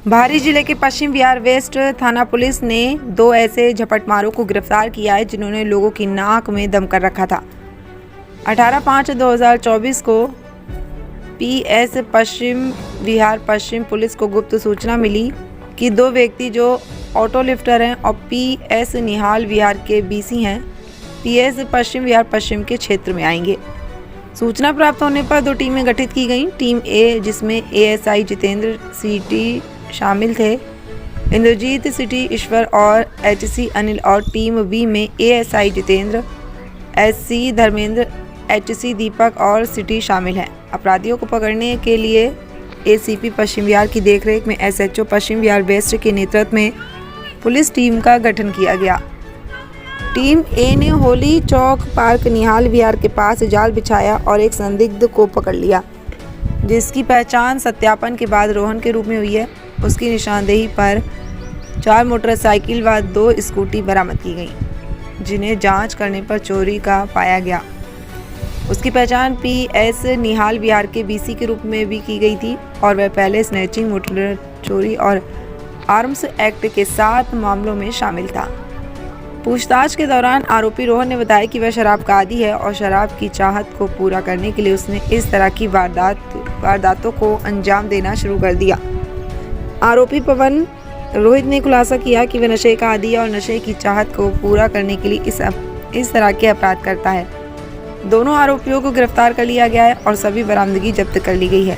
भारी जिले के पश्चिम बिहार वेस्ट थाना पुलिस ने 2 ऐसे झपटमारों को गिरफ्तार किया है जिन्होंने लोगों की नाक में दम कर रखा था। 18/5/2024 को पीएस पश्चिम बिहार पश्चिम पुलिस को गुप्त सूचना मिली कि 2 व्यक्ति जो ऑटो लिफ्टर हैं और पीएस निहाल विहार के बीसी हैं, पीएस पश्चिम बिहार पश्चिम के क्षेत्र में आएंगे। सूचना प्राप्त होने पर 2 टीमें गठित की गईं। टीम ए, जिसमें एएसआई जितेंद्र सिटी शामिल थे, इंद्रजीत सिटी ईश्वर और एचसी अनिल, और टीम बी में ASI Jitendra, SC Dharmendra, HC Deepak और सिटी शामिल हैं। अपराधियों को पकड़ने के लिए एसीपी पश्चिम बिहार की देखरेख में एसएचओ पश्चिम बिहार वेस्ट के नेतृत्व में पुलिस टीम का गठन किया गया। टीम ए ने होली चौक पार्क निहाल विहार के पास जाल बिछाया और एक संदिग्ध को पकड़ लिया, जिसकी पहचान सत्यापन के बाद रोहन के रूप में हुई है। उसकी निशानदेही पर 4 मोटरसाइकिल व 2 स्कूटी बरामद की गई, जिन्हें जांच करने पर चोरी का पाया गया। उसकी पहचान पीएस निहाल विहार के बीसी के रूप में भी की गई थी और वह पहले स्नैचिंग, मोटर चोरी और आर्म्स एक्ट के 7 मामलों में शामिल था। पूछताछ के दौरान आरोपी रोहन ने बताया कि वह शराब का आदी है और शराब की चाहत को पूरा करने के लिए उसने इस तरह की वारदातों को अंजाम देना शुरू कर दिया। आरोपी पवन रोहित ने खुलासा किया कि वह नशे का आदी है और नशे की चाहत को पूरा करने के लिए इस तरह के अपराध करता है। दोनों आरोपियों को गिरफ्तार कर लिया गया है और सभी बरामदगी जब्त कर ली गई है।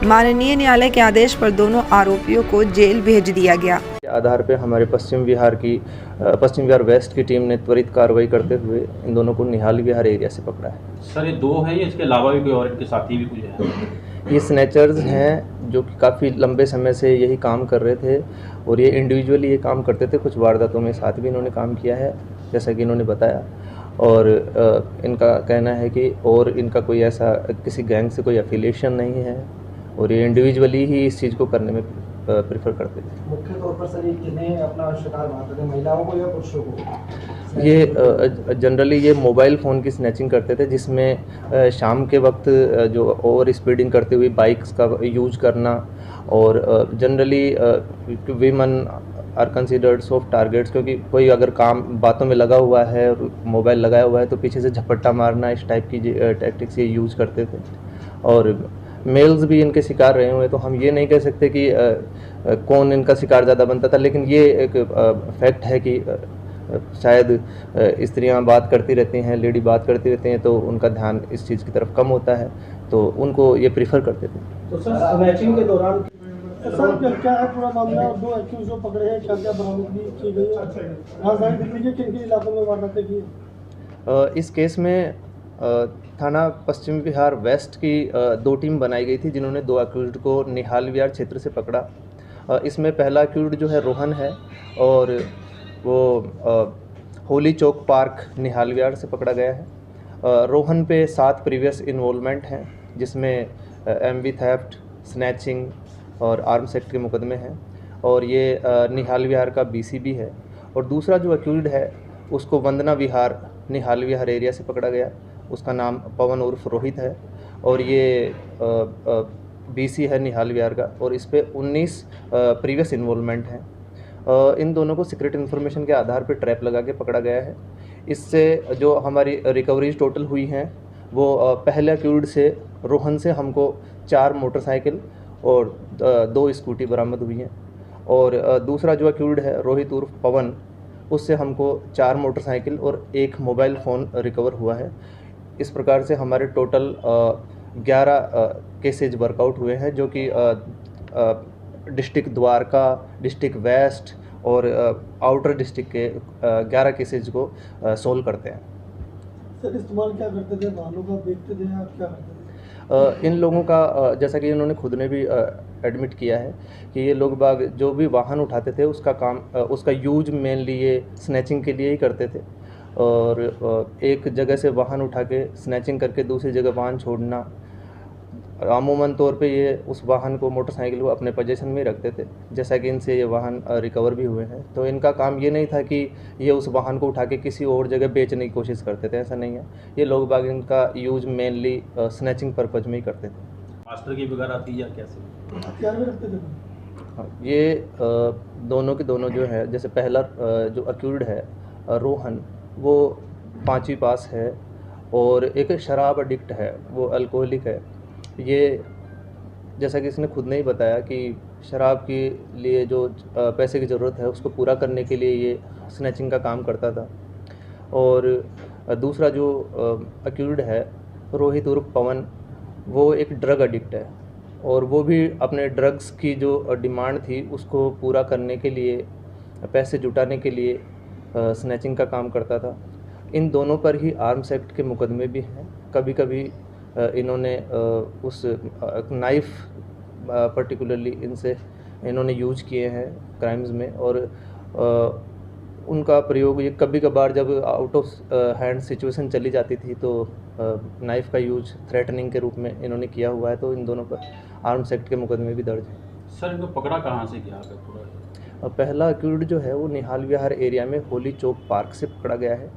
माननीय न्यायालय के आदेश पर दोनों आरोपियों को जेल भेज दिया गया। आधार पे हमारे पश्चिम बिहार वेस्ट की टीम ने त्वरित कार्रवाई करते हुए इन दोनों को निहाल विहार एरिया से पकड़ा है। सर, ये 2 हैं या इसके अलावा भी कोई और इनके साथी भी कुछ है? ये स्नैचर्स हैं जो कि काफ़ी लंबे समय से यही काम कर रहे थे और ये इंडिविजुअली ये काम करते थे। कुछ वारदातों में साथ भी इन्होंने काम किया है, जैसा कि इन्होंने बताया। और इनका कहना है कि और इनका कोई ऐसा किसी गैंग से कोई एफिलिएशन नहीं है और ये इंडिविजुअली ही इस चीज़ को करने में प्रेफर करते थे। मुख्य तौर पर सर ये किन्हें अपना शिकार बनाते थे, महिलाओं को या पुरुषों को? ये जनरली ये मोबाइल फ़ोन की स्नैचिंग करते थे, जिसमें शाम के वक्त जो ओवर स्पीडिंग करते हुए बाइक्स का यूज करना और generally women are considered soft targets, क्योंकि कोई अगर काम बातों में लगा हुआ है और मोबाइल लगाया हुआ है तो पीछे से झपट्टा मारना, इस टाइप की टैक्टिक्स ये यूज़ करते थे। और मेल्स भी इनके शिकार रहे हुए, तो हम ये नहीं कह सकते कि कौन इनका शिकार ज़्यादा बनता था, लेकिन ये एक फैक्ट है कि शायद स्त्रियां बात करती रहती हैं, लेडी बात करती रहती हैं, तो उनका ध्यान इस चीज़ की तरफ कम होता है, तो उनको ये प्रीफर करते थे। तो सर स्नैचिंग के दौरान सर क्या है पूरा मामला? 2 एक्यूज जो पकड़े हैं, क्या बरामदगी की गई है? राजधानी दिल्ली के किन इलाकों में वारदातें की? इस केस में थाना पश्चिम बिहार वेस्ट की 2 टीम बनाई गई थी, जिन्होंने 2 अक्यूज्ड को निहाल विहार क्षेत्र से पकड़ा। इसमें पहला अक्यूज्ड जो है रोहन है और वो होली चौक पार्क निहाल विहार से पकड़ा गया है। रोहन पे 7 प्रीवियस इन्वॉल्वमेंट हैं, जिसमें एमवी थेफ्ट, स्नैचिंग और आर्म्स एक्ट के मुकदमे हैं और ये निहाल विहार का बीसी भी है। और दूसरा जो अक्यूज्ड है उसको वंदना विहार निहाल विहार एरिया से पकड़ा गया। उसका नाम पवन उर्फ रोहित है और ये बीसी है निहाल विहार का और इस पे 19 प्रीवियस इन्वॉल्वमेंट हैं। इन दोनों को सीक्रेट इन्फॉर्मेशन के आधार पर ट्रैप लगा के पकड़ा गया है। इससे जो हमारी रिकवरीज टोटल हुई हैं वो पहले अक्यूज्ड से रोहन से हमको 4 मोटरसाइकिल और 2 स्कूटी बरामद हुई हैं और दूसरा जो अक्यूज्ड है रोहित उर्फ पवन, उससे हमको 4 मोटरसाइकिल और 1 मोबाइल फ़ोन रिकवर हुआ है। इस प्रकार से हमारे टोटल 11 केसेज वर्कआउट हुए हैं, जो कि डिस्ट्रिक्ट द्वारका, डिस्ट्रिक्ट वेस्ट और आउटर डिस्ट्रिक्ट के 11 केसेज को सोल्व करते हैं। सर इस्तेमाल क्या करते थे? वाहनों का देखते थे या क्या करते थे? इन लोगों का जैसा कि इन्होंने खुद ने भी एडमिट किया है कि ये लोग बाग जो भी वाहन उठाते थे उसका यूज मेनली ये स्नैचिंग के लिए ही करते थे और एक जगह से वाहन उठा के स्नैचिंग करके दूसरी जगह वाहन छोड़ना। अमूमन तौर पे ये उस वाहन को, मोटरसाइकिल को अपने पोजीशन में रखते थे, जैसा कि इनसे ये वाहन रिकवर भी हुए हैं। तो इनका काम ये नहीं था कि ये उस वाहन को उठा के किसी और जगह बेचने की कोशिश करते थे, ऐसा नहीं है। ये लोग बाग इनका यूज मेनली स्नैचिंग पर्पज में ही करते थे। मास्टर की वगैरह आती या कैसे? हथियार भी रखते थे? हाँ, ये दोनों के दोनों जो है, जैसे पहला जो अक्यूज्ड है रोहन, वो 5वीं पास है और एक शराब एडिक्ट है, वो अल्कोहलिक है। ये जैसा कि इसने खुद ने ही बताया कि शराब के लिए जो पैसे की ज़रूरत है उसको पूरा करने के लिए ये स्नैचिंग का काम करता था। और दूसरा जो अक्यूज्ड है रोहित उर्फ पवन, वो एक ड्रग एडिक्ट है और वो भी अपने ड्रग्स की जो डिमांड थी उसको पूरा करने के लिए, पैसे जुटाने के लिए स्नैचिंग का काम करता था। इन दोनों पर ही आर्म्स एक्ट के मुकदमे भी हैं। कभी कभी इन्होंने उस नाइफ़ पर्टिकुलरली इन्होंने यूज किए हैं क्राइम्स में, और उनका प्रयोग ये कभी कभार जब आउट ऑफ हैंड सिचुएशन चली जाती थी तो नाइफ़ का यूज थ्रेटनिंग के रूप में इन्होंने किया हुआ है। तो इन दोनों पर आर्म्स एक्ट के मुकदमे भी दर्ज हैं। सर इनको पकड़ा कहाँ से गया है पूरा? पहला अक्यूज्ड जो है वो निहाल विहार एरिया में होली चौक पार्क से पकड़ा गया है,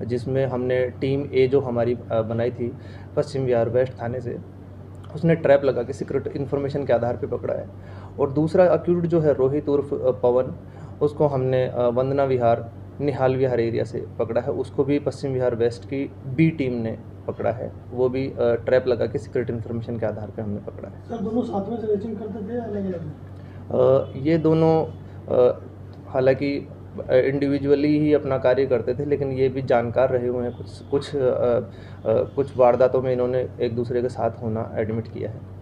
जिसमें हमने टीम ए जो हमारी बनाई थी पश्चिम विहार वेस्ट थाने से, उसने ट्रैप लगा के सीक्रेट इन्फॉर्मेशन के आधार पे पकड़ा है। और दूसरा अक्यूज्ड जो है रोहित उर्फ पवन, उसको हमने वंदना विहार निहाल विहार एरिया से पकड़ा है। उसको भी पश्चिम विहार वेस्ट की बी टीम ने पकड़ा है, वो भी ट्रैप लगा के सीक्रेट इन्फॉर्मेशन के आधार पे हमने पकड़ा है। सर दोनों साथ में स्नैचिंग करते थे अलग अलग? ये दोनों हालांकि इंडिविजुअली ही अपना कार्य करते थे, लेकिन ये भी जानकार रहे हुए हैं। कुछ वारदातों में इन्होंने एक दूसरे के साथ होना एडमिट किया है।